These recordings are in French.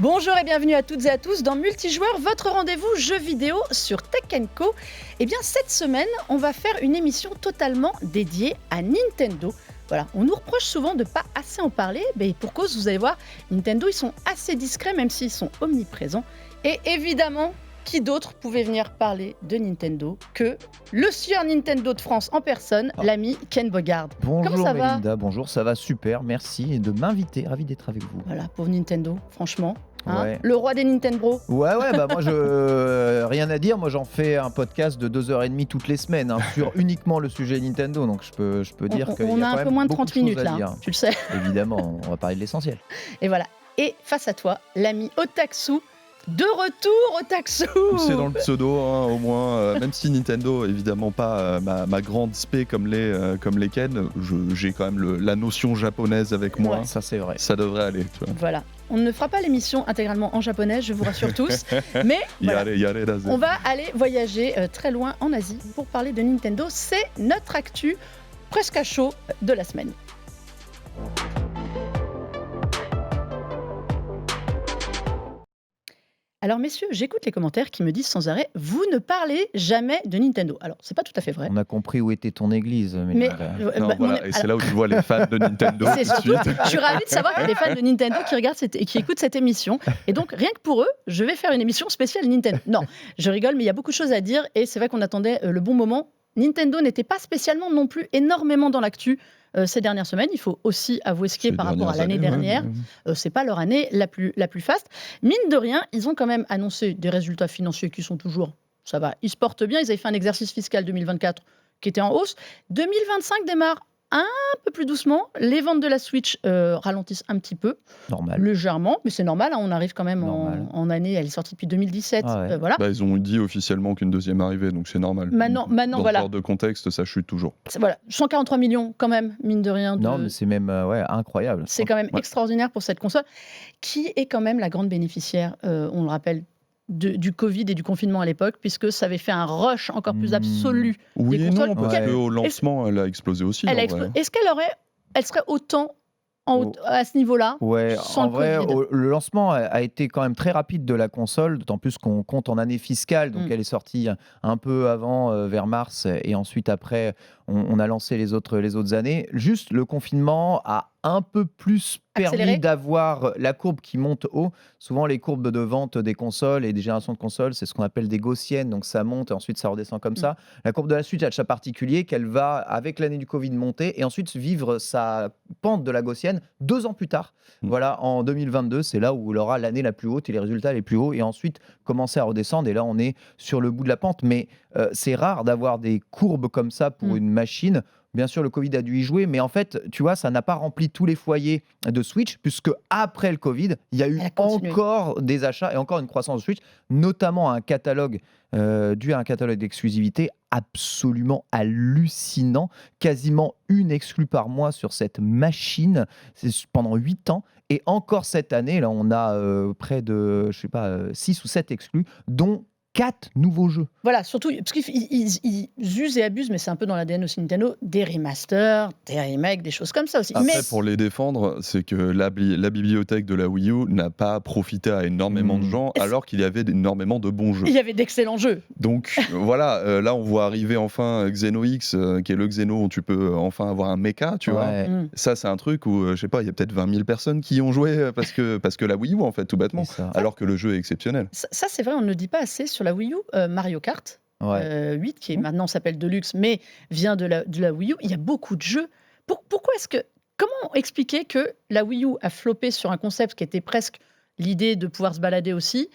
Bonjour et bienvenue à toutes et à tous dans Multijoueur, votre rendez-vous jeux vidéo sur Tech & Co. Eh bien, cette semaine, on va faire une émission totalement dédiée à Nintendo. Voilà, on nous reproche souvent de ne pas assez en parler, mais pour cause, vous allez voir, Nintendo, ils sont assez discrets, même s'ils sont omniprésents. Et évidemment, qui d'autre pouvait venir parler de Nintendo que le sieur Nintendo de France en personne, l'ami Ken Bogard. Bonjour Comment ça va ? Mélinda, bonjour, ça va super, merci de m'inviter, ravi d'être avec vous. Voilà, pauvre Nintendo, franchement. Ouais. Le roi des Nintendo. Ouais, bah moi rien à dire, moi j'en fais un podcast de 2h30 toutes les semaines sur uniquement le sujet Nintendo, donc je peux dire qu'il y a On a quand un même peu moins de beaucoup 30 minutes choses à là, dire. tu le sais. Évidemment, on va parler de l'essentiel. Et voilà. Et face à toi, l'ami Otaksu. De retour, Otaksu. C'est dans le pseudo, au moins. Même si Nintendo, évidemment pas ma grande spé comme les Ken, j'ai quand même la notion japonaise avec moi. Ouais. Ça c'est vrai. Ça devrait aller. Tu vois. Voilà. On ne fera pas l'émission intégralement en japonais, je vous rassure tous. Mais voilà, Yare, daze. on va aller voyager très loin en Asie pour parler de Nintendo. C'est notre actu presque à chaud de la semaine. Alors messieurs, j'écoute les commentaires qui me disent sans arrêt « Vous ne parlez jamais de Nintendo ». Alors, c'est pas tout à fait vrai. On a compris où était ton église, Mélinda. Non, voilà, et c'est là où tu vois les fans de Nintendo C'est tout de surtout, suite. je suis ravie de savoir qu'il y a des fans de Nintendo qui regardent et qui écoutent cette émission. Et donc, rien que pour eux, je vais faire une émission spéciale Nintendo. Non, je rigole, mais il y a beaucoup de choses à dire. Et c'est vrai qu'on attendait le bon moment. Nintendo n'était pas spécialement non plus énormément dans l'actu ces dernières semaines. Il faut aussi avouer ce qui est par rapport à l'année dernière. C'est pas leur année la plus faste. Mine de rien, ils ont quand même annoncé des résultats financiers qui sont toujours, ça va, ils se portent bien. Ils avaient fait un exercice fiscal 2024 qui était en hausse. 2025 démarre un peu plus doucement. Les ventes de la Switch ralentissent un petit peu, Normal. légèrement, mais c'est normal. On arrive quand même Normal. en année. Elle est sortie depuis 2017. Ah ouais. Voilà. Bah, ils ont dit officiellement qu'une deuxième arrivée, donc c'est normal. Maintenant, Dans voilà. ce genre de contexte, ça chute toujours. Voilà. 143 millions quand même, mine de rien. Non, mais c'est même incroyable. C'est quand même Ouais. extraordinaire pour cette console, qui est quand même la grande bénéficiaire, on le rappelle, du Covid et du confinement à l'époque, puisque ça avait fait un rush encore plus absolu. Oui Des et consoles, non, parce ouais. qu'au lancement, elle a explosé aussi. Elle en a vrai. Est-ce elle serait autant à ce niveau-là Ouais, sans en le vrai, Covid? le lancement a été quand même très rapide de la console, d'autant plus qu'on compte en année fiscale, donc elle est sortie un peu avant, vers mars, et ensuite après, on a lancé les autres années. Juste, le confinement a un peu plus permis Accéléré. d'avoir la courbe qui monte haut. Souvent, les courbes de vente des consoles et des générations de consoles, c'est ce qu'on appelle des gaussiennes, donc ça monte et ensuite ça redescend comme ça. La courbe de la Switch a ça particulier qu'elle va, avec l'année du Covid, monter et ensuite vivre sa pente de la gaussienne 2 ans plus tard. Voilà, en 2022, c'est là où elle aura l'année la plus haute et les résultats les plus hauts, et ensuite commencer à redescendre. Et là, on est sur le bout de la pente. Mais c'est rare d'avoir des courbes comme ça pour une machine. Bien sûr, le Covid a dû y jouer, mais en fait, tu vois, ça n'a pas rempli tous les foyers de Switch, puisque après le Covid, il y a eu Elle a continué. encore des achats et encore une croissance de Switch, notamment un catalogue dû à un catalogue d'exclusivité absolument hallucinant. Quasiment une exclue par mois sur cette machine, c'est pendant 8 ans. Et encore cette année, là, on a près de, 6 ou 7 exclus, dont 4 nouveaux jeux. Voilà, surtout, parce qu'ils usent et abusent, mais c'est un peu dans l'ADN aussi Nintendo, des remasters, des remakes, des choses comme ça aussi. Après, Mais pour les défendre, c'est que la bibliothèque de la Wii U n'a pas profité à énormément de gens, alors qu'il y avait énormément de bons jeux. il y avait d'excellents jeux. Donc voilà, là on voit arriver enfin Xeno X, qui est le Xeno où tu peux enfin avoir un mecha, tu vois. Ouais. Ça, c'est un truc où, je sais pas, il y a peut-être 20 000 personnes qui y ont joué parce que la Wii U, en fait, tout bêtement. C'est ça. Alors que le jeu est exceptionnel. Ça, c'est vrai, on ne le dit pas assez sur la Wii U. Mario Kart 8, qui maintenant s'appelle Deluxe, mais vient de la Wii U. Il y a beaucoup de jeux. Pourquoi comment expliquer que la Wii U a floppé sur un concept qui était presque l'idée de pouvoir se balader aussi,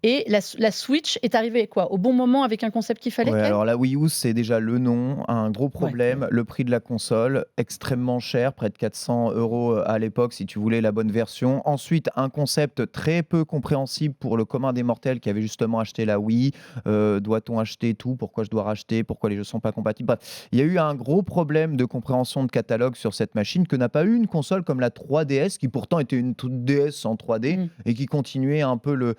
et la Switch est arrivée au bon moment avec un concept qu'il fallait? Ouais, alors la Wii U, c'est déjà le nom, un gros problème. Le prix de la console, extrêmement cher, près de 400 € à l'époque si tu voulais la bonne version. Ensuite, un concept très peu compréhensible pour le commun des mortels qui avait justement acheté la Wii. Doit-on acheter tout? Pourquoi je dois racheter? Pourquoi les jeux sont pas compatibles? Bref, il y a eu un gros problème de compréhension de catalogue sur cette machine que n'a pas eu une console comme la 3DS, qui pourtant était une DS en 3D et qui continuait un peu le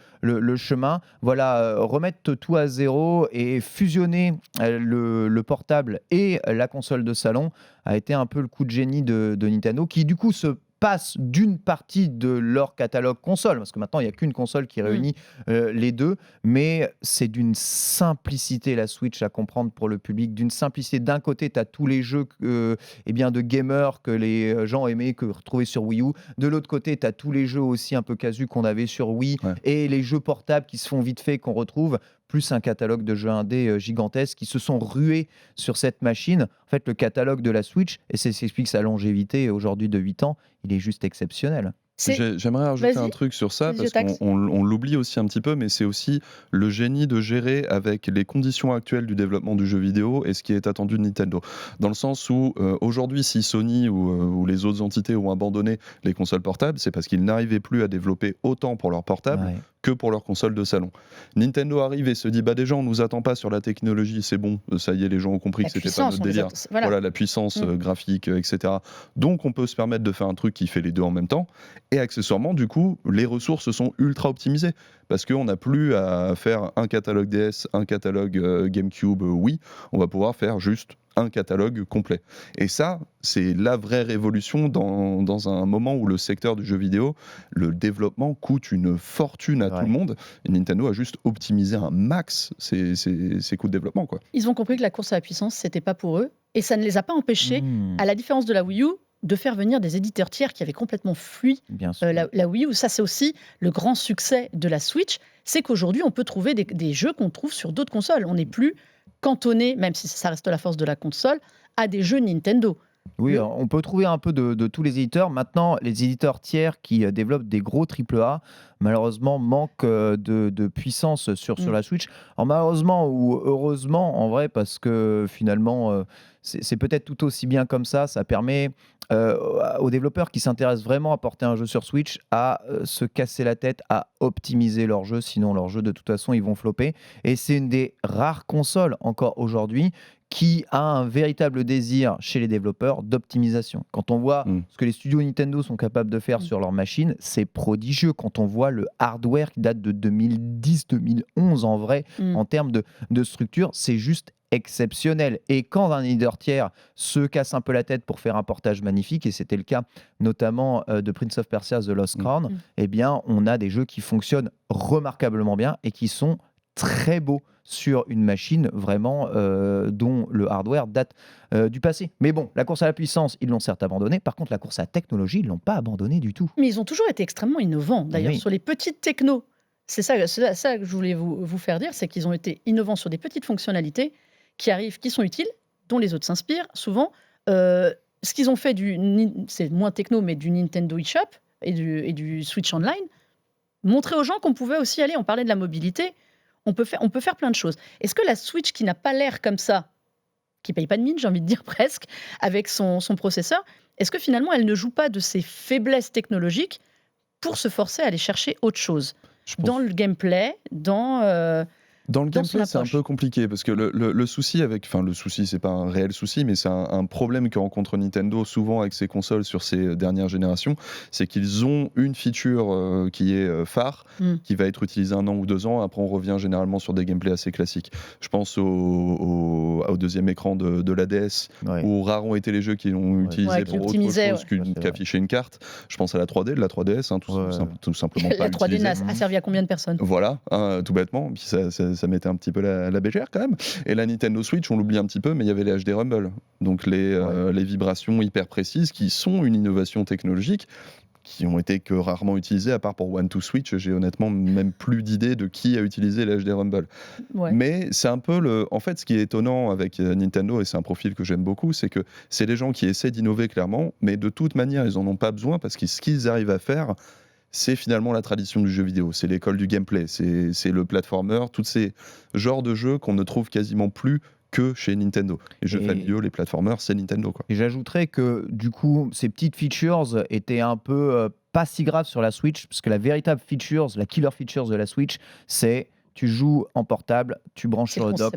chemin. Voilà, remettre tout à zéro et fusionner le portable et la console de salon a été un peu le coup de génie de Nintendo, qui du coup se passent d'une partie de leur catalogue console, parce que maintenant il n'y a qu'une console qui réunit les deux, mais c'est d'une simplicité la Switch à comprendre pour le public, d'une simplicité. D'un côté, tu as tous les jeux de gamers que les gens aimaient, que retrouver sur Wii U. De l'autre côté, tu as tous les jeux aussi un peu casus qu'on avait sur Wii, et les jeux portables qui se font vite fait, qu'on retrouve, plus un catalogue de jeux indés gigantesques qui se sont rués sur cette machine. En fait, le catalogue de la Switch, et ça s'explique sa longévité aujourd'hui de 8 ans, il est juste exceptionnel. J'aimerais rajouter un truc sur ça, parce qu'on l'oublie aussi un petit peu, mais c'est aussi le génie de gérer avec les conditions actuelles du développement du jeu vidéo et ce qui est attendu de Nintendo. Dans le sens où aujourd'hui, si Sony ou les autres entités ont abandonné les consoles portables, c'est parce qu'ils n'arrivaient plus à développer autant pour leurs portables que pour leurs consoles de salon. Nintendo arrive et se dit déjà on nous attend pas sur la technologie, c'est bon, ça y est, les gens ont compris que c'était pas notre délire. Voilà, la puissance graphique, etc. Donc on peut se permettre de faire un truc qui fait les deux en même temps. Et accessoirement, du coup, les ressources sont ultra optimisées parce qu'on n'a plus à faire un catalogue DS, un catalogue GameCube, Wii. On va pouvoir faire juste un catalogue complet. Et ça, c'est la vraie révolution dans un moment où le secteur du jeu vidéo, le développement coûte une fortune à tout le monde. Et Nintendo a juste optimisé un max ses coûts de développement, quoi. Ils ont compris que la course à la puissance, c'était pas pour eux. Et ça ne les a pas empêchés, à la différence de la Wii U, de faire venir des éditeurs tiers qui avaient complètement fui la Wii U. Ça, c'est aussi le grand succès de la Switch, c'est qu'aujourd'hui, on peut trouver des jeux qu'on trouve sur d'autres consoles. On n'est plus cantonné, même si ça reste la force de la console, à des jeux Nintendo. Oui, on peut trouver un peu de tous les éditeurs. Maintenant, les éditeurs tiers qui développent des gros AAA, malheureusement, manquent de puissance sur la Switch. Alors, malheureusement ou heureusement, en vrai, parce que finalement, c'est peut-être tout aussi bien comme ça. Ça permet aux développeurs qui s'intéressent vraiment à porter un jeu sur Switch à se casser la tête, à optimiser leur jeu. Sinon, leur jeu, de toute façon, ils vont flopper. Et c'est une des rares consoles, encore aujourd'hui, qui a un véritable désir chez les développeurs d'optimisation. Quand on voit ce que les studios Nintendo sont capables de faire sur leurs machines, c'est prodigieux. Quand on voit le hardware qui date de 2010-2011 en vrai, en termes de structure, c'est juste exceptionnel. Et quand un éditeur tiers se casse un peu la tête pour faire un portage magnifique, et c'était le cas notamment de Prince of Persia The Lost Crown, eh bien, on a des jeux qui fonctionnent remarquablement bien et qui sont très beaux sur une machine vraiment dont le hardware date du passé. Mais bon, la course à la puissance, ils l'ont certes abandonnée. Par contre, la course à la technologie, ils ne l'ont pas abandonnée du tout. Mais ils ont toujours été extrêmement innovants. D'ailleurs, sur les petites technos, c'est ça que je voulais vous faire dire, c'est qu'ils ont été innovants sur des petites fonctionnalités qui arrivent, qui sont utiles, dont les autres s'inspirent. Souvent, ce qu'ils ont fait, c'est moins techno, mais du Nintendo eShop et du Switch Online, montrer aux gens qu'on pouvait aussi aller, on parlait de la mobilité, on peut faire plein de choses. Est-ce que la Switch, qui n'a pas l'air comme ça, qui ne paye pas de mine, j'ai envie de dire presque, avec son processeur, est-ce que finalement, elle ne joue pas de ses faiblesses technologiques pour se forcer à aller chercher autre chose dans le gameplay, Dans le gameplay, c'est un peu compliqué parce que le souci le souci, c'est pas un réel souci, mais c'est un problème que rencontre Nintendo souvent avec ses consoles sur ces dernières générations, c'est qu'ils ont une feature qui est phare, qui va être utilisée 1 an ou 2 ans. Après, on revient généralement sur des gameplays assez classiques. Je pense au deuxième écran de la DS, où rares ont été les jeux qui l'ont utilisé pour autre chose qu'afficher une carte. Je pense à la 3D, de la 3DS, tout simplement pas la 3D a servi à combien de personnes ? Voilà, tout bêtement. Puis ça mettait un petit peu la bégère quand même. Et la Nintendo Switch, on l'oublie un petit peu, mais il y avait les HD Rumble. Donc les vibrations hyper précises qui sont une innovation technologique qui ont été que rarement utilisées, à part pour One-to-Switch. J'ai honnêtement même plus d'idée de qui a utilisé les HD Rumble. Mais c'est un peu en fait, ce qui est étonnant avec Nintendo, et c'est un profil que j'aime beaucoup, c'est que c'est des gens qui essaient d'innover clairement, mais de toute manière, ils en ont pas besoin parce que ce qu'ils arrivent à faire, c'est finalement la tradition du jeu vidéo, c'est l'école du gameplay, c'est le platformer, tous ces genres de jeux qu'on ne trouve quasiment plus que chez Nintendo. Les jeux familiaux, les platformers, c'est Nintendo, quoi. Et j'ajouterais que du coup, ces petites features étaient un peu pas si graves sur la Switch, parce que la véritable features, la killer features de la Switch, c'est tu joues en portable, tu branches sur le dock,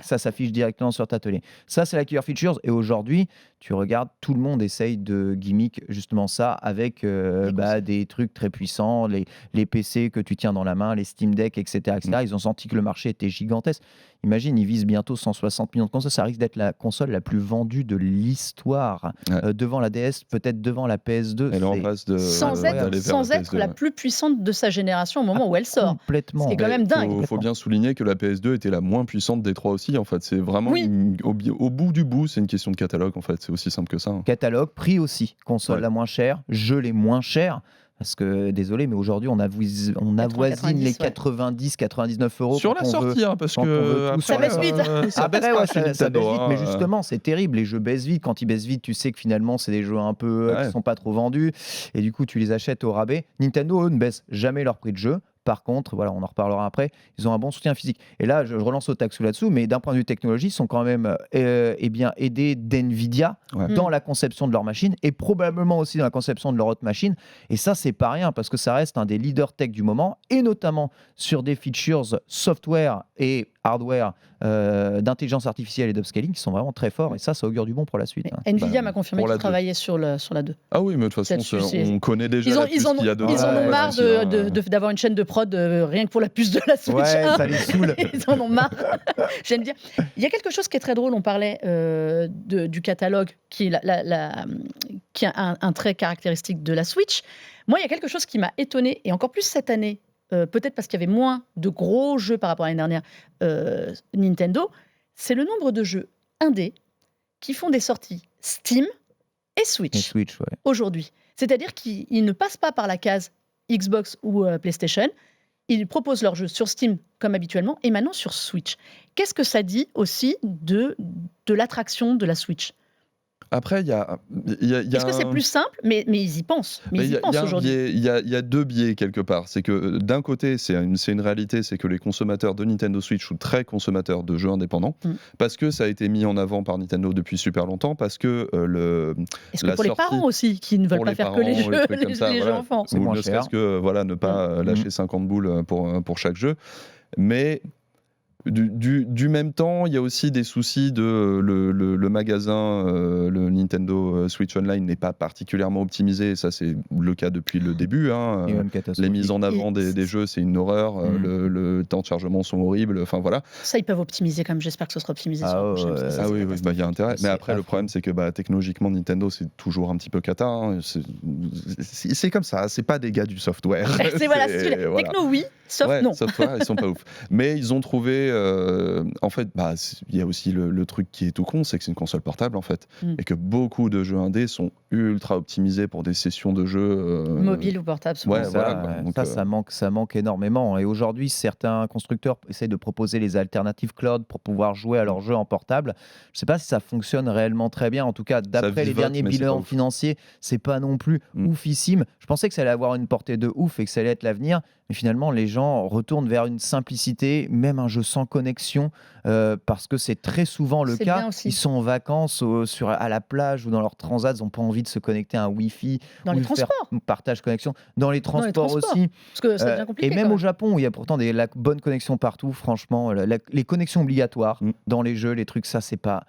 ça s'affiche directement sur ta télé. Ça, c'est la killer features. Et aujourd'hui, tu regardes, tout le monde essaye de gimmick justement ça avec des trucs très puissants, les PC que tu tiens dans la main, les Steam Deck, etc. Ils ont senti que le marché était gigantesque. Imagine, ils visent bientôt 160 millions de consoles. Ça risque d'être la console la plus vendue de l'histoire. Devant la DS, peut-être devant la PS2. Elle est en passe sans être la plus puissante de sa génération au moment où elle sort. Complètement. Ce qui est quand même dingue. Il faut bien souligner que la PS2 était la moins puissante des trois aussi. En fait, c'est vraiment au bout du bout, c'est une question de catalogue. En fait, c'est aussi simple que ça. Catalogue, prix aussi. Console la moins chère, jeux les moins chers. Parce que, désolé, mais aujourd'hui, on avoisine les 90-99 euros. Sur la sortie, parce que. Ça baisse vite. Ça baisse vite, mais justement, c'est terrible. Les jeux baissent vite. Quand ils baissent vite, tu sais que finalement, c'est des jeux un peu qui ne sont pas trop vendus. Et du coup, tu les achètes au rabais. Nintendo, eux, ne baissent jamais leur prix de jeu. Par contre, voilà, on en reparlera après, ils ont un bon soutien physique. Et là, je relance Otaksu là-dessous, mais d'un point de vue technologie, ils sont quand même aidés d'NVIDIA dans la conception de leur machine et probablement aussi dans la conception de leur autre machine. Et ça, c'est pas rien parce que ça reste un des leaders tech du moment et notamment sur des features software et hardware d'intelligence artificielle et d'upscaling qui sont vraiment très forts. Et ça augure du bon pour la suite. NVIDIA m'a confirmé qu'ils travaillaient sur la 2. Ah oui, mais de toute façon, on connaît déjà la puce qu'il y a dedans. Ils en ont marre d'avoir une chaîne de prod rien que pour la puce de la Switch. Ça les saoule. Ils en ont marre. J'aime bien. Il y a quelque chose qui est très drôle. On parlait du catalogue qui est un trait caractéristique de la Switch. Moi, il y a quelque chose qui m'a étonnée, et encore plus cette année, peut-être parce qu'il y avait moins de gros jeux par rapport à l'année dernière, Nintendo, c'est le nombre de jeux indés qui font des sorties Steam et Switch, aujourd'hui. C'est-à-dire qu'ils ne passent pas par la case Xbox ou PlayStation, ils proposent leurs jeux sur Steam comme habituellement et maintenant sur Switch. Qu'est-ce que ça dit aussi de l'attraction de la Switch ? Après, il y a Est-ce que c'est plus simple, mais ils y pensent. Ils y pensent aujourd'hui. Il y a deux biais quelque part. C'est que d'un côté, c'est une réalité, c'est que les consommateurs de Nintendo Switch sont très consommateurs de jeux indépendants, parce que ça a été mis en avant par Nintendo depuis super longtemps, parce que Est-ce que pour les parents aussi, qui ne veulent pas faire que les jeux enfants, ou ne serait-ce que ne pas lâcher 50 boules pour chaque jeu, mais du même temps, il y a aussi des soucis de le magasin, le Nintendo Switch Online n'est pas particulièrement optimisé. Ça, c'est le cas depuis le début. Les mises en avant des jeux, c'est une horreur. Le temps de chargement sont horribles. Enfin voilà. Ça, ils peuvent optimiser quand même. J'espère que ce sera optimisé sur la prochaine. Il y a intérêt. Mais après, le problème, c'est que technologiquement, Nintendo, c'est toujours un petit peu cata. C'est comme ça. C'est pas des gars du software. Techno, oui. Soft, non. Software, ils sont pas ouf. Mais ils ont trouvé. En fait, il y a aussi le truc qui est tout con, c'est que c'est une console portable en fait, et que beaucoup de jeux indés sont ultra optimisés pour des sessions de jeux mobile ou portable. Ça manque énormément. Et aujourd'hui, certains constructeurs essayent de proposer les alternatives cloud pour pouvoir jouer à leurs jeux en portable. Je ne sais pas si ça fonctionne réellement très bien. En tout cas, d'après les derniers bilans financiers, c'est pas non plus oufissime. Je pensais que ça allait avoir une portée de ouf et que ça allait être l'avenir. Mais finalement, les gens retournent vers une simplicité, même un jeu sans connexion, parce que c'est très souvent le cas. Ils sont en vacances à la plage ou dans leur transat, ils n'ont pas envie de se connecter à un Wi-Fi. Dans les transports. Partage connexion. Dans les transports aussi. Parce que ça devient compliqué. Et même au Japon, où il y a pourtant la bonne connexion partout, franchement, les connexions obligatoires dans les jeux, les trucs, ça, c'est pas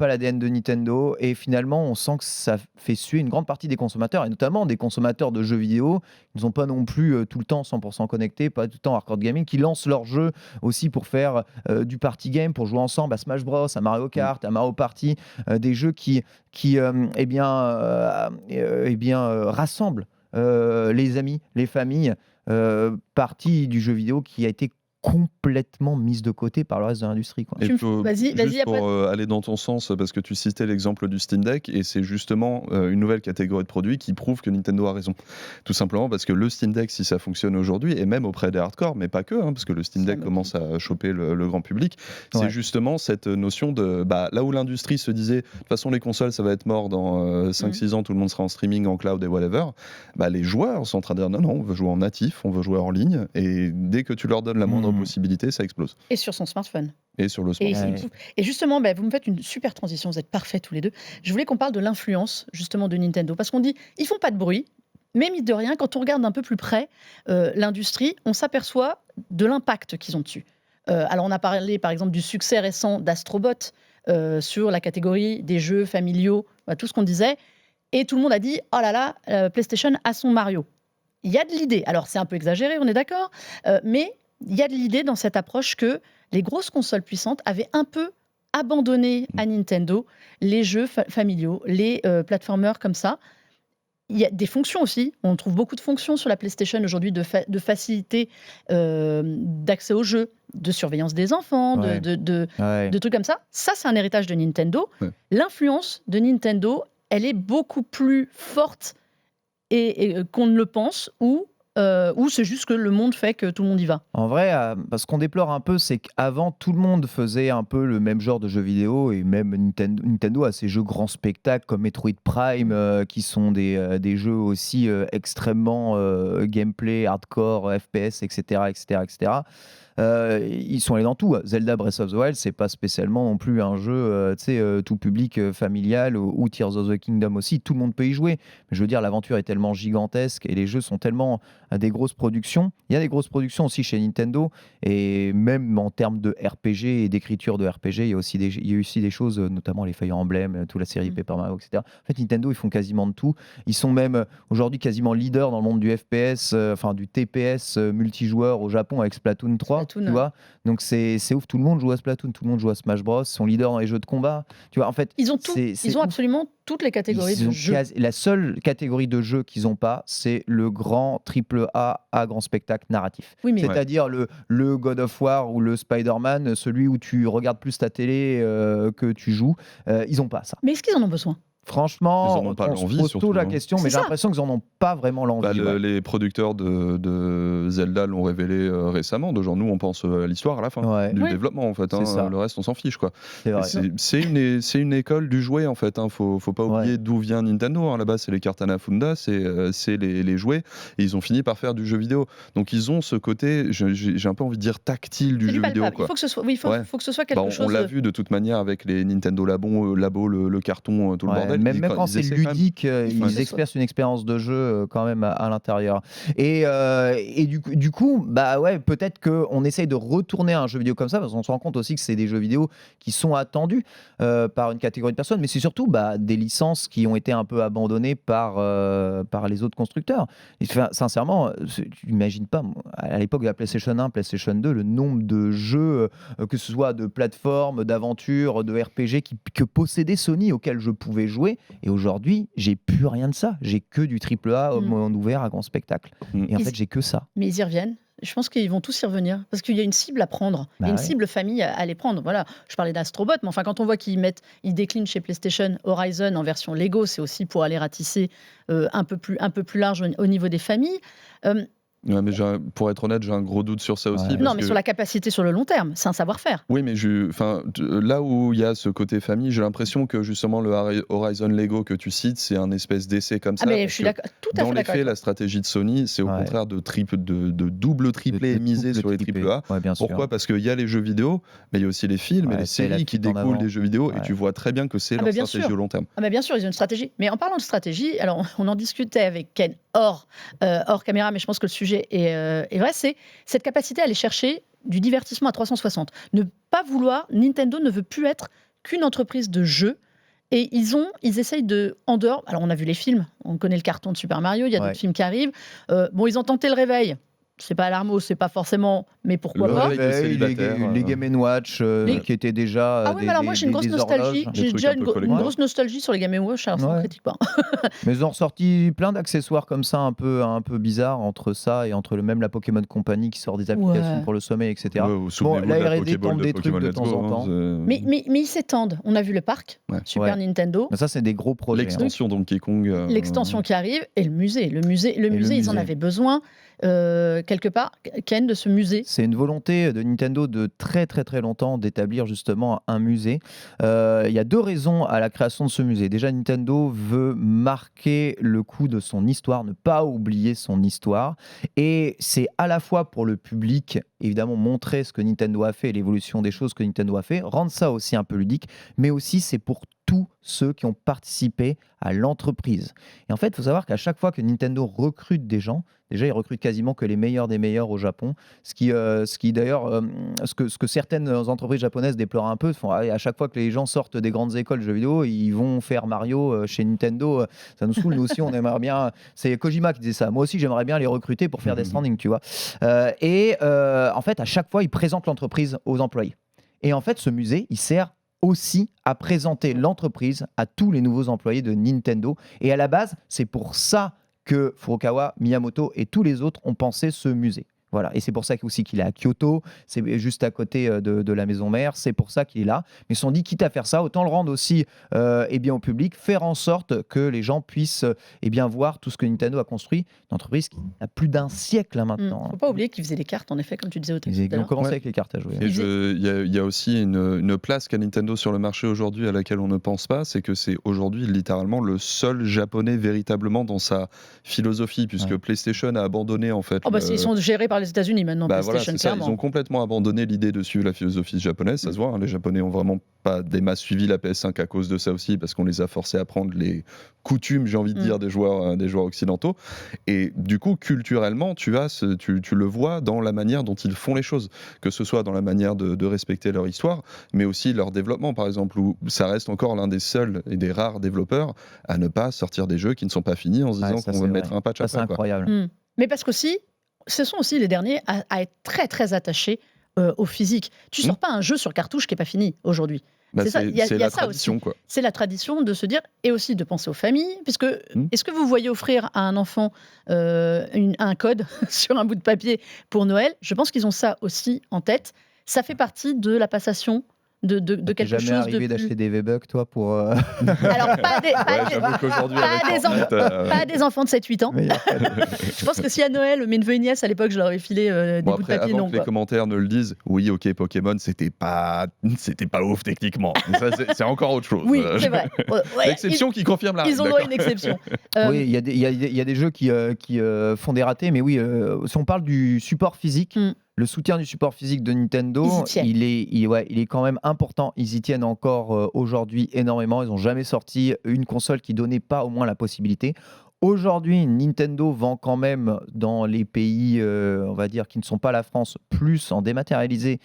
l'ADN de Nintendo, et finalement on sent que ça fait suer une grande partie des consommateurs, et notamment des consommateurs de jeux vidéo qui ne sont pas non plus tout le temps 100% connectés, pas tout le temps hardcore gaming, qui lancent leurs jeux aussi pour faire du party game, pour jouer ensemble à Smash Bros, à Mario Kart, à Mario Party, des jeux qui rassemblent les amis, les familles, partie du jeu vidéo qui a été complètement mise de côté par le reste de l'industrie. Vas-y, pour aller dans ton sens, parce que tu citais l'exemple du Steam Deck, et c'est justement une nouvelle catégorie de produits qui prouve que Nintendo a raison. Tout simplement parce que le Steam Deck, si ça fonctionne aujourd'hui, et même auprès des hardcore, mais pas que, parce que le Steam Deck commence à choper le grand public, c'est justement cette notion de là où l'industrie se disait, de toute façon les consoles ça va être mort dans 5-6 ans, tout le monde sera en streaming, en cloud et whatever, les joueurs sont en train de dire non, on veut jouer en natif, on veut jouer en ligne, et dès que tu leur donnes la moindre possibilité, ça explose. Et sur son smartphone. Et sur le smartphone. Et justement, vous me faites une super transition, vous êtes parfaits tous les deux. Je voulais qu'on parle de l'influence justement de Nintendo, parce qu'on dit, ils font pas de bruit, Mais mine de rien, quand on regarde un peu plus près l'industrie, on s'aperçoit de l'impact qu'ils ont dessus. Alors on a parlé par exemple du succès récent d'Astrobot sur la catégorie des jeux familiaux, tout ce qu'on disait, et tout le monde a dit « Oh là là, PlayStation a son Mario ». Il y a de l'idée, alors c'est un peu exagéré, on est d'accord, mais il y a de l'idée dans cette approche que les grosses consoles puissantes avaient un peu abandonné à Nintendo les jeux familiaux, les platformers comme ça. Il y a des fonctions aussi. On trouve beaucoup de fonctions sur la PlayStation aujourd'hui de facilité d'accès aux jeux, de surveillance des enfants, de trucs comme ça. Ça, c'est un héritage de Nintendo. Ouais. L'influence de Nintendo, elle est beaucoup plus forte et qu'on ne le pense, ou c'est juste que le monde fait que tout le monde y va? En vrai, ce qu'on déplore un peu, c'est qu'avant, tout le monde faisait un peu le même genre de jeux vidéo, et même Nintendo a ses jeux grands spectacles comme Metroid Prime, qui sont des jeux aussi extrêmement gameplay, hardcore, FPS, etc., etc., etc. Ils sont allés dans tout. Zelda Breath of the Wild, c'est pas spécialement non plus un jeu tout public, familial, ou Tears of the Kingdom aussi. Tout le monde peut y jouer. Mais je veux dire, l'aventure est tellement gigantesque et les jeux sont tellement des grosses productions. Il y a des grosses productions aussi chez Nintendo, et même en termes de RPG et d'écriture de RPG, il y a aussi des choses, notamment les Fire Emblem, toute la série Paper Mario, etc. En fait, Nintendo, ils font quasiment de tout. Ils sont même aujourd'hui quasiment leaders dans le monde du FPS, du TPS multijoueur au Japon avec Splatoon 3. Tu vois, donc c'est ouf, tout le monde joue à Splatoon, tout le monde joue à Smash Bros, ils sont leaders dans les jeux de combat, tu vois, en fait ils ont tout, ils ont absolument toutes les catégories de jeux. La seule catégorie de jeux qu'ils n'ont pas, c'est le grand AAA à grand spectacle narratif, c'est-à-dire le God of War ou le Spider-Man, celui où tu regardes plus ta télé que tu joues. Ils n'ont pas ça. Mais est-ce qu'ils en ont besoin? Franchement, on se pose tôt la question, mais j'ai l'impression qu'ils n'en ont pas vraiment l'envie. Les producteurs de Zelda l'ont révélé récemment. De genre, nous, on pense à l'histoire à la fin du développement, en fait. Le reste, on s'en fiche, quoi. C'est une école du jouet, en fait. Faut pas oublier d'où vient Nintendo. Là-bas, c'est les cartes Anafunda, c'est les jouets. Et ils ont fini par faire du jeu vidéo. Donc, ils ont ce côté, j'ai un peu envie de dire, tactile du jeu vidéo, quoi. Il faut que ce soit, faut que ce soit quelque chose. On l'a vu de toute manière avec les Nintendo Labo, le carton, tout le bordel. Même quand c'est ludique, ils expertent une expérience de jeu quand même à l'intérieur. Et du coup, peut-être qu'on essaye de retourner à un jeu vidéo comme ça, parce qu'on se rend compte aussi que c'est des jeux vidéo qui sont attendus par une catégorie de personnes, mais c'est surtout des licences qui ont été un peu abandonnées par les autres constructeurs. Et, sincèrement, tu n'imagines pas, à l'époque de la PlayStation 1, PlayStation 2, le nombre de jeux, que ce soit de plateformes, d'aventures, de RPG que possédait Sony, auxquels je pouvais jouer. Et aujourd'hui, j'ai plus rien de ça. J'ai que du AAA monde ouvert à grand spectacle. Et en fait, j'ai que ça. Mais ils y reviennent. Je pense qu'ils vont tous y revenir. Parce qu'il y a une cible à prendre. Il y a une cible famille à les prendre. Voilà. Je parlais d'Astrobot, mais enfin, quand on voit qu'ils déclinent chez PlayStation Horizon en version Lego, c'est aussi pour aller ratisser un peu plus large au niveau des familles. Ouais, mais pour être honnête, j'ai un gros doute sur ça aussi. Non, mais sur la capacité sur le long terme, c'est un savoir-faire. Oui, mais là où il y a ce côté famille, j'ai l'impression que justement le Horizon Lego que tu cites, c'est un espèce d'essai comme ça. Mais je suis tout à fait d'accord. Dans les faits, la stratégie de Sony, c'est au contraire de double triplé misé sur les AAA. Pourquoi ? Parce qu'il y a les jeux vidéo, mais il y a aussi les films et les séries qui découlent des jeux vidéo, et tu vois très bien que c'est leur stratégie au long terme. Bien sûr, ils ont une stratégie. Mais en parlant de stratégie, alors on en discutait avec Ken hors caméra, mais je pense que le sujet est vrai, c'est cette capacité à aller chercher du divertissement à 360. Nintendo ne veut plus être qu'une entreprise de jeux, et ils essayent en dehors, alors on a vu les films, on connaît le carton de Super Mario, il y a d'autres films qui arrivent, ils ont tenté le réveil. C'est pas alarmant, c'est pas forcément, mais pourquoi pas. Les Game & Watch qui étaient déjà mais alors moi j'ai une grosse nostalgie. J'ai déjà une grosse nostalgie sur les Game & Watch, alors ça ne critique pas. Mais ils ont ressorti plein d'accessoires comme ça, un peu bizarres, entre ça et entre la Pokémon Company qui sort des applications pour le sommeil, etc. La R&D tente des trucs de temps en temps. Mais ils s'étendent. On a vu le parc, Super Nintendo. Mais ça, c'est des gros projets. L'extension Donkey Kong. L'extension qui arrive, et le musée. Le musée, ils en avaient besoin. Quelque part, Ken, de ce musée. C'est une volonté de Nintendo de très très très longtemps d'établir justement un musée. Il y a deux raisons à la création de ce musée. Déjà, Nintendo veut marquer le coup de son histoire, ne pas oublier son histoire, et c'est à la fois pour le public, évidemment, montrer ce que Nintendo a fait, l'évolution des choses que Nintendo a fait, rendre ça aussi un peu ludique, mais aussi c'est pour tous ceux qui ont participé à l'entreprise. Et en fait, il faut savoir qu'à chaque fois que Nintendo recrute des gens, déjà, ils recrutent quasiment que les meilleurs des meilleurs au Japon, ce qui d'ailleurs, ce que certaines entreprises japonaises déplorent un peu, à chaque fois que les gens sortent des grandes écoles de jeux vidéo, ils vont faire Mario chez Nintendo, ça nous saoule, nous aussi, on aimerait bien, c'est Kojima qui disait ça, moi aussi j'aimerais bien les recruter pour faire Death Stranding, tu vois. En fait, à chaque fois, ils présentent l'entreprise aux employés. Et en fait, ce musée, il sert aussi à présenter l'entreprise à tous les nouveaux employés de Nintendo. Et à la base, c'est pour ça que Furukawa, Miyamoto et tous les autres ont pensé ce musée. Voilà. Et c'est pour ça aussi qu'il est à Kyoto, c'est juste à côté de la maison mère, c'est pour ça qu'il est là. Mais ils se sont dit, quitte à faire ça, autant le rendre aussi au public, faire en sorte que les gens puissent voir tout ce que Nintendo a construit. Une entreprise qui a plus d'un siècle maintenant. Il ne faut pas oublier qu'ils faisaient les cartes, en effet, comme tu disais au texte. Ils ont commencé avec les cartes à jouer. Il y a aussi une place qu'a Nintendo sur le marché aujourd'hui à laquelle on ne pense pas, c'est que c'est aujourd'hui littéralement le seul japonais véritablement dans sa philosophie, puisque PlayStation a abandonné en fait. Ils sont gérés par les États-Unis maintenant, PlayStation, c'est ça. Ils ont complètement abandonné l'idée de suivre la philosophie japonaise, ça se voit, les Japonais ont vraiment pas des masses suivi la PS5 à cause de ça aussi, parce qu'on les a forcés à prendre les coutumes, j'ai envie de dire, des joueurs occidentaux. Et du coup, culturellement, tu le vois dans la manière dont ils font les choses, que ce soit dans la manière de respecter leur histoire, mais aussi leur développement, par exemple, où ça reste encore l'un des seuls et des rares développeurs à ne pas sortir des jeux qui ne sont pas finis en se disant qu'on va mettre un patch après. C'est incroyable. Mais parce qu'aussi, ce sont aussi les derniers à être très très attachés au physique. Tu sors pas un jeu sur cartouche qui n'est pas fini aujourd'hui. C'est la tradition, quoi. C'est la tradition de se dire, et aussi de penser aux familles, puisque est-ce que vous voyez offrir à un enfant un code sur un bout de papier pour Noël? Je pense qu'ils ont ça aussi en tête. Ça fait partie de la passation de quelque chose de jamais arrivé d'acheter des V-Bucks, toi, pour... Alors, pas des enfants de 7-8 ans. Je pense que si à Noël, mes neveux et nièces, à l'époque, je leur ai filé des bouts de papier. Avant que les commentaires ne le disent, oui, ok, Pokémon, c'était pas ouf techniquement. Ça, c'est encore autre chose. Oui, c'est vrai. L'exception qui confirme la règle. Ils ont droit à une exception. Oui, il y a des jeux qui font des ratés, mais oui, si on parle du support physique, le soutien du support physique de Nintendo, il est quand même important. Ils y tiennent encore aujourd'hui énormément. Ils n'ont jamais sorti une console qui ne donnait pas au moins la possibilité. Aujourd'hui, Nintendo vend quand même dans les pays, on va dire, qui ne sont pas la France, plus en dématérialisé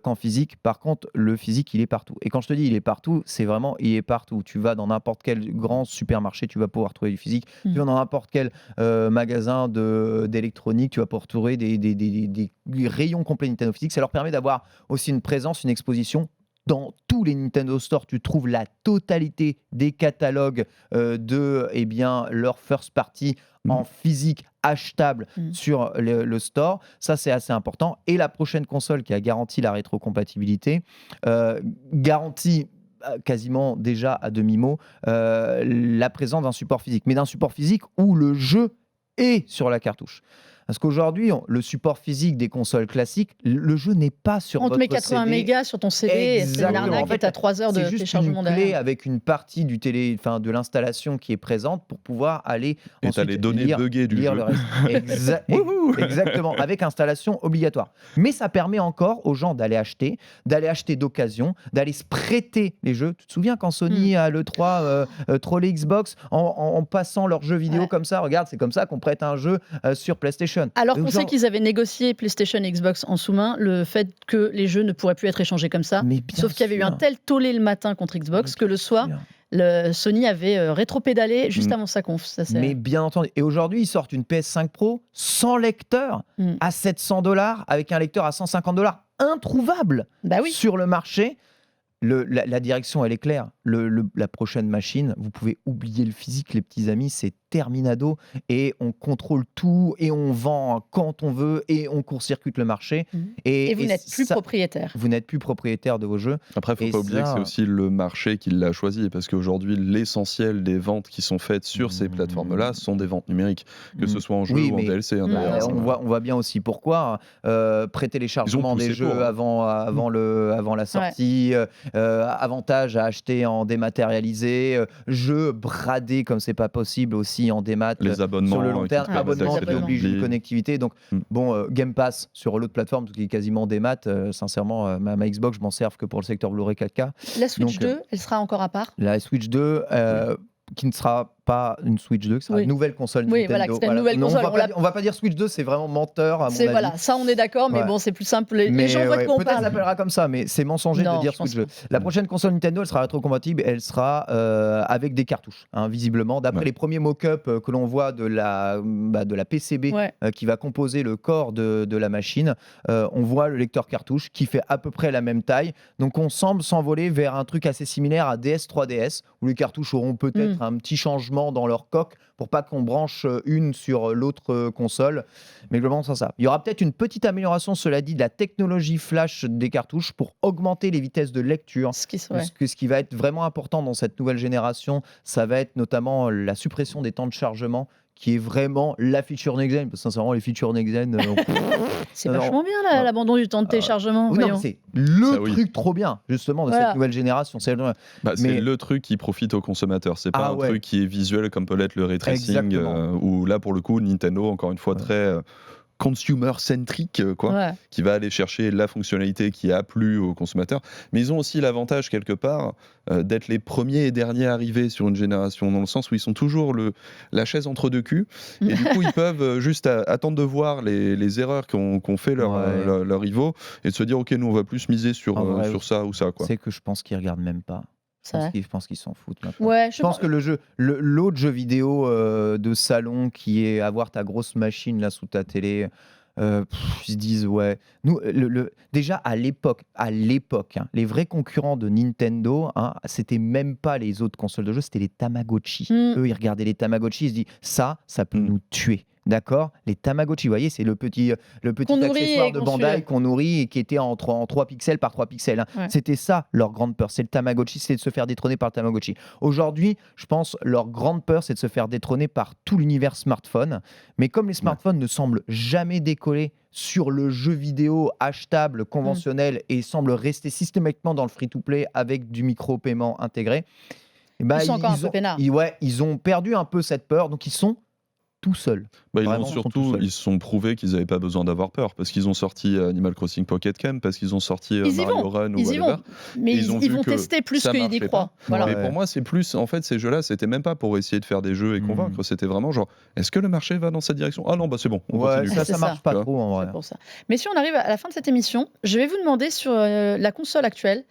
qu'en physique. Par contre, le physique, il est partout. Et quand je te dis il est partout, c'est vraiment il est partout. Tu vas dans n'importe quel grand supermarché, tu vas pouvoir trouver du physique. Tu vas dans n'importe quel magasin d'électronique, tu vas pouvoir trouver des rayons complets Nintendo physique. Ça leur permet d'avoir aussi une présence, une exposition. Dans tous les Nintendo Store, tu trouves la totalité des catalogues de leur first party en physique achetable sur le store. Ça, c'est assez important. Et la prochaine console qui a garanti la rétrocompatibilité, garantit quasiment déjà à demi-mot la présence d'un support physique. Mais d'un support physique où le jeu est sur la cartouche. Parce qu'aujourd'hui, le support physique des consoles classiques, le jeu n'est pas sur votre CD. On te met 80 mégas sur ton CD et c'est l'arnaque en fait, et tu as 3 heures de téléchargement derrière. C'est juste une clé avec une partie de l'installation qui est présente pour pouvoir aller et ensuite les données buggées du jeu. Le reste. Exactement, avec installation obligatoire. Mais ça permet encore aux gens d'aller acheter d'occasion, d'aller se prêter les jeux. Tu te souviens quand Sony à l'E3 trollait Xbox en passant leurs jeux vidéo comme ça? Regarde, c'est comme ça qu'on prête un jeu sur PlayStation. Alors qu'on sait qu'ils avaient négocié PlayStation et Xbox en sous-main le fait que les jeux ne pourraient plus être échangés comme ça. Sauf qu'il y avait eu un tel tollé le matin contre Xbox que le soir, Sony avait rétropédalé juste avant sa conf. Mais bien entendu. Et aujourd'hui, ils sortent une PS5 Pro sans lecteur à $700 avec un lecteur à $150. Introuvable sur le marché. La direction, elle est claire. La prochaine machine, vous pouvez oublier le physique, les petits amis, c'est terminado. Et on contrôle tout, et on vend quand on veut, et on court-circuite le marché. Et vous n'êtes plus propriétaire. Vous n'êtes plus propriétaire de vos jeux. Après, il ne faut pas oublier que c'est aussi le marché qui l'a choisi, parce qu'aujourd'hui, l'essentiel des ventes qui sont faites sur ces plateformes-là sont des ventes numériques, que ce soit en jeu ou en DLC. On voit bien aussi pourquoi. Pré-téléchargement des jeux avant la sortie, avantage à acheter en dématérialisé, jeux bradés comme c'est pas possible aussi en démat les abonnements sur le long terme, abonnements qui obligent une connectivité. Donc Game Pass sur l'autre plateforme qui est quasiment démat, sincèrement ma Xbox je m'en sers que pour le secteur Blu-ray 4K. La Switch 2, elle sera encore à part. La Switch 2 qui ne sera pas une Switch 2, qui sera une nouvelle console Nintendo. Voilà, c'est une nouvelle console. On va pas dire Switch 2, c'est vraiment menteur à mon avis. Voilà, ça on est d'accord, mais bon, c'est plus simple. Les gens voient de quoi on parle. Peut-être s'appellera comme ça, mais c'est mensonger de dire Switch 2. La prochaine console Nintendo, elle sera rétrocompatible, elle sera avec des cartouches, visiblement. D'après les premiers mock-ups que l'on voit de la PCB qui va composer le corps de la machine, on voit le lecteur cartouche qui fait à peu près la même taille. Donc on semble s'envoler vers un truc assez similaire à DS 3DS, où les cartouches auront peut-être un petit changement dans leur coque pour pas qu'on branche une sur l'autre console, mais globalement c'est ça. Il y aura peut-être une petite amélioration, cela dit, de la technologie flash des cartouches pour augmenter les vitesses de lecture. Ce qui va être vraiment important dans cette nouvelle génération, ça va être notamment la suppression des temps de chargement, qui est vraiment la feature next-gen. Parce que sincèrement, les features next-gen... c'est vachement bien l'abandon du temps de téléchargement. Non, c'est le truc trop bien, justement, de cette nouvelle génération. C'est le truc qui profite aux consommateurs. C'est pas un truc qui est visuel comme peut l'être le ray tracing, où là, pour le coup, Nintendo, encore une fois, très... consumer-centric, qui va aller chercher la fonctionnalité qui a plu aux consommateurs. Mais ils ont aussi l'avantage, quelque part, d'être les premiers et derniers arrivés sur une génération, dans le sens où ils sont toujours la chaise entre deux culs. Et du coup, ils peuvent juste attendre de voir les erreurs qu'ont fait leurs rivaux et de se dire, OK, nous, on va plus miser sur ça ou ça. C'est que je pense qu'ils ne regardent même pas. Je pense qu'ils s'en foutent maintenant. Je pense que l'autre jeu vidéo de salon qui est avoir ta grosse machine là sous ta télé, ils se disent nous déjà à l'époque les vrais concurrents de Nintendo, c'était même pas les autres consoles de jeux, c'était les Tamagotchi. Eux ils regardaient les Tamagotchi, ils se disent ça peut nous tuer. D'accord, les Tamagotchi, vous voyez, c'est le petit accessoire de Bandai qu'on nourrit et qui était en 3 pixels par 3 pixels. C'était ça leur grande peur, c'est le Tamagotchi, c'est de se faire détrôner par le Tamagotchi. Aujourd'hui, je pense leur grande peur, c'est de se faire détrôner par tout l'univers smartphone. Mais comme les smartphones ne semblent jamais décoller sur le jeu vidéo achetable, conventionnel, et semblent rester systématiquement dans le free-to-play avec du micro-paiement intégré, ils sont encore un peu peinards. Ils ont perdu un peu cette peur, donc ils sont tout seuls. Ils se sont prouvés qu'ils n'avaient pas besoin d'avoir peur, parce qu'ils ont sorti Animal Crossing Pocket Camp, parce qu'ils ont sorti Mario Run ou whatever. Mais ils vont tester plus qu'ils y croient. Mais pour moi, c'est plus, en fait, ces jeux-là, c'était même pas pour essayer de faire des jeux et convaincre, c'était vraiment genre, est-ce que le marché va dans cette direction ? Ah non, c'est bon, on continue. Ça marche pas trop en vrai. Pour ça. Mais si on arrive à la fin de cette émission, je vais vous demander sur la console actuelle,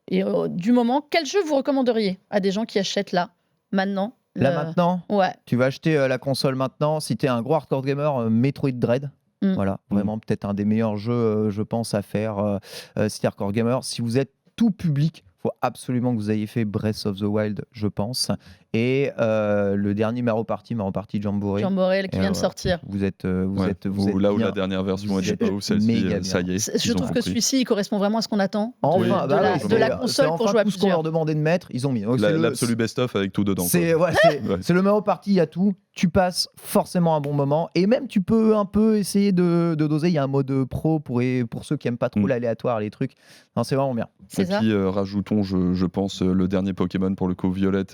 et du moment, quel jeu vous recommanderiez à des gens qui achètent là, maintenant ? Maintenant, tu vas acheter la console maintenant. Si tu es un gros hardcore gamer, Metroid Dread. Voilà, vraiment peut-être un des meilleurs jeux, je pense, à faire si tu es hardcore gamer. Si vous êtes tout public, il faut absolument que vous ayez fait Breath of the Wild, je pense. Et le dernier Mario Party Jamboree. Jamboree qui vient de sortir. Vous êtes là où la dernière version est pas où celle-ci, ça y est. Je trouve que celui-ci il correspond vraiment à ce qu'on attend de la console pour jouer à tout ce qu'on leur demandait de mettre, ils ont mis. L'absolu best-of avec tout dedans. C'est le Mario Party, il y a tout. Tu passes forcément un bon moment et même tu peux un peu essayer de doser. Il y a un mode pro pour ceux qui aiment pas trop l'aléatoire, les trucs. Non, c'est vraiment bien. Et puis rajoutons, je pense, le dernier Pokémon pour le coup, Violet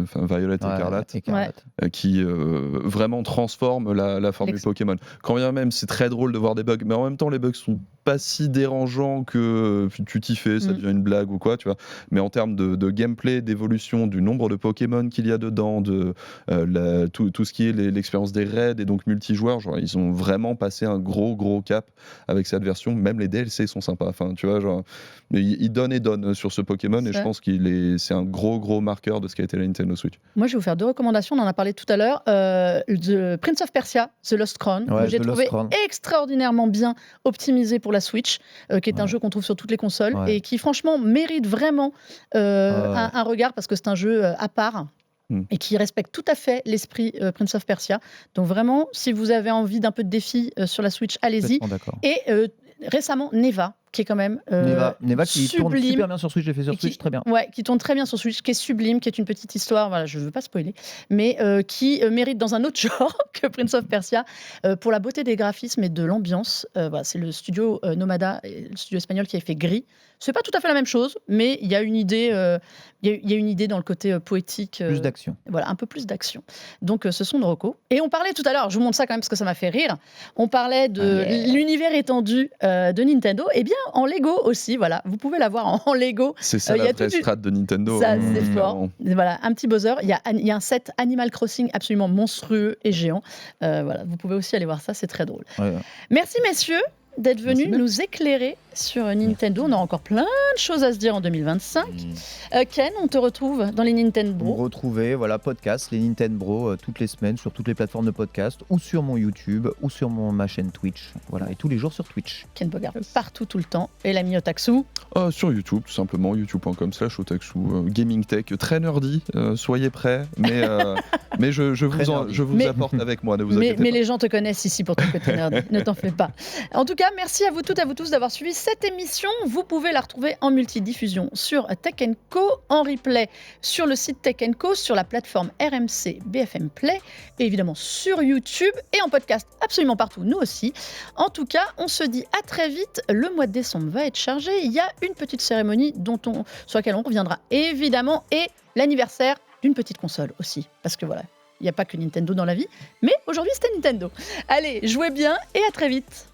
Écarlate, qui vraiment transforme la formule Pokémon. Quand bien même c'est très drôle de voir des bugs, mais en même temps les bugs sont pas si dérangeants que tu t'y fais, ça devient une blague ou quoi, tu vois. Mais en termes de gameplay, d'évolution, du nombre de Pokémon qu'il y a dedans, de tout ce qui est l'expérience des raids et donc multijoueurs, genre ils ont vraiment passé un gros cap avec cette version. Même les DLC sont sympas. Enfin, tu vois, genre ils donnent sur ce Pokémon et je pense c'est un gros marqueur de ce qu'a été la Nintendo Switch. Moi, je vais vous faire 2 recommandations. On en a parlé tout à l'heure. The Prince of Persia, The Lost Crown, que j'ai trouvé extraordinairement bien optimisé pour la Switch, qui est un jeu qu'on trouve sur toutes les consoles et qui, franchement, mérite vraiment un regard parce que c'est un jeu à part. Et qui respecte tout à fait l'esprit Prince of Persia. Donc vraiment, si vous avez envie d'un peu de défi sur la Switch, allez-y. Et récemment, Neva, qui est quand même Neva qui tourne sublime. super bien sur Switch, j'ai fait sur Switch, très bien. Ouais, qui tourne très bien sur Switch, qui est sublime, qui est une petite histoire, voilà, je ne veux pas spoiler, mais qui mérite dans un autre genre que Prince of Persia, pour la beauté des graphismes et de l'ambiance. Voilà, c'est le studio Nomada, le studio espagnol qui a fait Gris. C'est pas tout à fait la même chose, mais il y a une idée, il y a une idée dans le côté poétique. Plus d'action. Voilà, un peu plus d'action. Donc, ce sont nos recos. Et on parlait tout à l'heure, je vous montre ça quand même parce que ça m'a fait rire. On parlait de l'univers étendu de Nintendo. Eh bien, en Lego aussi, voilà. Vous pouvez l'avoir en Lego. C'est ça la vraie strat de Nintendo. Ça, c'est fort. Voilà, un petit buzzer. Il y a un set Animal Crossing absolument monstrueux et géant. Voilà, vous pouvez aussi aller voir ça, c'est très drôle. Ouais. Merci, messieurs, d'être venus nous éclairer sur Nintendo. On a encore plein de choses à se dire en 2025. Ken, on te retrouve dans les Nintendo Bros. Vous retrouvez, podcast, les Nintendo Bros, toutes les semaines sur toutes les plateformes de podcast, ou sur mon YouTube, ou sur ma chaîne Twitch. Voilà, et tous les jours sur Twitch. Ken Bogard, partout, tout le temps. Et l'ami Otaksu sur YouTube, tout simplement, youtube.com/Otaksu. Gaming Tech, très nerdy, soyez prêts, mais je vous apporte avec moi, ne vous inquiétez pas. Mais les gens te connaissent ici pour ton côté nerdy, ne t'en fais pas. En tout cas, merci à vous toutes, à vous tous d'avoir suivi cette émission. Vous pouvez la retrouver en multidiffusion sur Tech & Co, en replay sur le site Tech & Co, sur la plateforme RMC BFM Play, et évidemment sur YouTube, et en podcast absolument partout, nous aussi. En tout cas, on se dit à très vite. Le mois de décembre va être chargé. Il y a une petite cérémonie sur laquelle on reviendra évidemment, et l'anniversaire d'une petite console aussi. Parce que voilà, il n'y a pas que Nintendo dans la vie, mais aujourd'hui c'était Nintendo. Allez, jouez bien et à très vite.